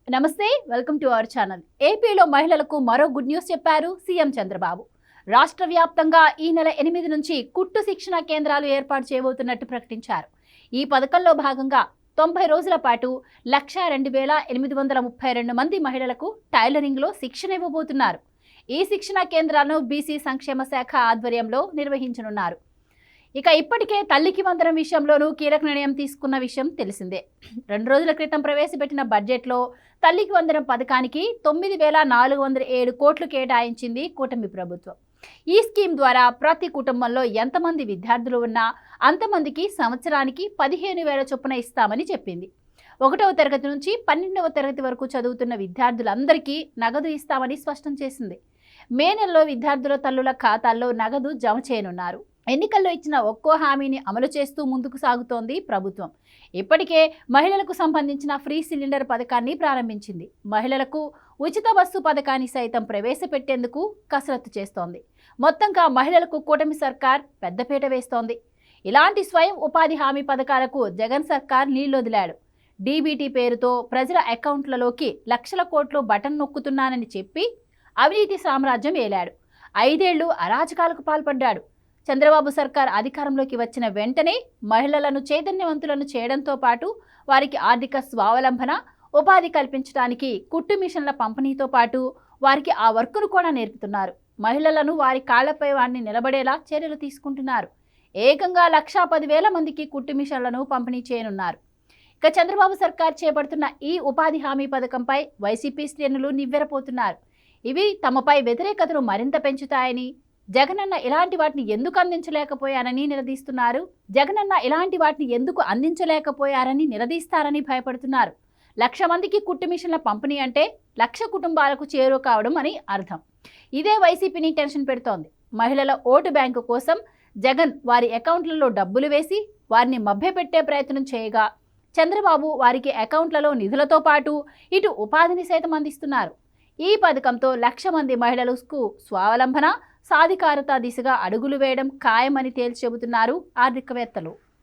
నమస్తే, welcome to our channel. ఏపీలో మహిళలకు మరో గుడ్ న్యూస్ చెప్పారు సీఎం చంద్రబాబు. రాష్ట్ర వ్యాప్తంగా ఈ నెల 8 నుంచి కుట్టు శిక్షణ కేంద్రాలు ఏర్పాటు చేయబోతున్నట్టు ప్రకటించారు. ఈ పథకంలో భాగంగా 90 రోజుల పాటు 1,02,832 మంది మహిళలకు టైలరింగ్లో శిక్షణ ఇవ్వబోతున్నారు. ఈ శిక్షణ కేంద్రాలను బీసీ సంక్షేమ శాఖ ఆధ్వర్యంలో నిర్వహించనున్నారు. ఇక ఇప్పటికే తల్లికి వందనం విషయంలోనూ కీలక నిర్ణయం తీసుకున్న విషయం తెలిసిందే. 2 రోజుల క్రితం ప్రవేశపెట్టిన బడ్జెట్లో తల్లికి వందనం పథకానికి 9,407 కోట్లు కేటాయించింది కూటమి ప్రభుత్వం. ఈ స్కీమ్ ద్వారా ప్రతి కుటుంబంలో ఎంతమంది విద్యార్థులు ఉన్నా అంతమందికి సంవత్సరానికి 15,000 చొప్పున ఇస్తామని చెప్పింది. 1వ తరగతి నుంచి 12వ తరగతి వరకు చదువుతున్న విద్యార్థులందరికీ నగదు ఇస్తామని స్పష్టం చేసింది. మే నెలలో విద్యార్థుల తల్లుల ఖాతాల్లో నగదు జమ చేయనున్నారు. ఎన్నికల్లో ఇచ్చిన ఒక్కో హామీని అమలు చేస్తూ ముందుకు సాగుతోంది ప్రభుత్వం. ఇప్పటికే మహిళలకు సంబంధించిన ఫ్రీ సిలిండర్ పథకాన్ని ప్రారంభించింది. మహిళలకు ఉచిత బస్సు పథకాన్ని సైతం ప్రవేశపెట్టేందుకు కసరత్తు చేస్తోంది. మొత్తంగా మహిళలకు కూటమి సర్కార్ పెద్దపీట వేస్తోంది. ఇలాంటి స్వయం ఉపాధి హామీ పథకాలకు జగన్ సర్కార్ నీళ్లొదిలాడు. డీబీటీ పేరుతో ప్రజల అకౌంట్లలోకి లక్షల కోట్లు బటన్ నొక్కుతున్నానని చెప్పి అవినీతి సామ్రాజ్యం ఏలాడు. 5 ఏళ్లు అరాచకాలకు పాల్పడ్డాడు. చంద్రబాబు సర్కార్ అధికారంలోకి వచ్చిన వెంటనే మహిళలను చైతన్యవంతులను చేయడంతో పాటు వారికి ఆర్థిక స్వావలంబన, ఉపాధి కల్పించడానికి కుట్టు మిషన్ల పంపిణీతో పాటు వారికి ఆ వర్కును కూడా నేర్పుతున్నారు. మహిళలను వారి కాళ్లపై వారిని నిలబడేలా చర్యలు తీసుకుంటున్నారు. ఏకంగా 1,10,000 మందికి కుట్టు మిషన్లను పంపిణీ చేయనున్నారు. ఇక చంద్రబాబు సర్కార్ చేపడుతున్న ఈ ఉపాధి హామీ పథకంపై వైసీపీ శ్రేణులు నివ్వెరపోతున్నారు. ఇవి తమపై వ్యతిరేకతను మరింత పెంచుతాయని, జగనన్న ఇలాంటి వాటిని ఎందుకు అందించలేకపోయారని నిలదీస్తున్నారు. నిలదీస్తారని భయపడుతున్నారు. 1,00,000 మందికి కుట్టు మిషన్ల పంపిణీ అంటే 1,00,000 కుటుంబాలకు చేరువ కావడం అని అర్థం. ఇదే వైసీపీని టెన్షన్ పెడుతోంది. మహిళల ఓటు బ్యాంకు కోసం జగన్ వారి అకౌంట్లలో డబ్బులు వేసి వారిని మభ్యపెట్టే ప్రయత్నం చేయగా, చంద్రబాబు వారికి అకౌంట్లలో నిధులతో పాటు ఇటు ఉపాధిని సైతం అందిస్తున్నారు. ఈ పథకంతో 1,00,000 మంది మహిళలకు స్వావలంబన, సాధికారత దిశగా అడుగులు వేయడం ఖాయమని తేల్చి చెబుతున్నారు ఆర్థికవేత్తలు.